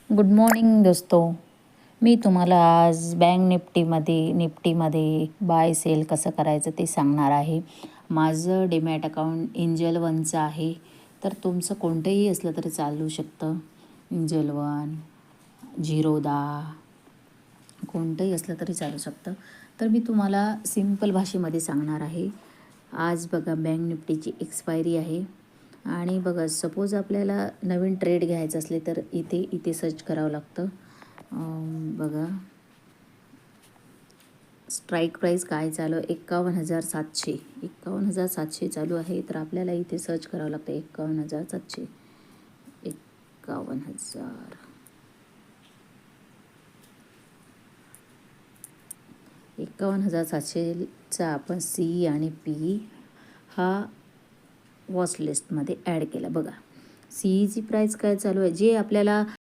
Good morning दोस्तों. मी तुम्हाला आज बँक निफ्टीमध्ये बाय सेल कसं करायचं ते सांगणार आहे. माझं डीमॅट अकाउंट एंजल वनचं आहे, तर तुमचं कोणतंही असलं तरी चालू शकतं. एंजल वन, झिरोदा कोणतंही असलं तरी चालू शकतं. तर मी तुम्हाला सिंपल भाषेमध्ये सांगणार आहे. आज बघा बँक निफ्टीची एक्सपायरी आहे आणि बघा सपोज आपल्याला नवीन ट्रेड घ्यायचं असले तर इथे सर्च करावं लागतं. बघा स्ट्राईक प्राईस काय चालू आहे, 51,700 चालू आहे. तर आपल्याला इथे सर्च करावं लागतं 51,700. 51,700चा आपण सी आणि पी हा वॉच लिस्टमध्ये ॲड केला. बघा सीईची प्राईस काय चालू आहे, जे आपल्याला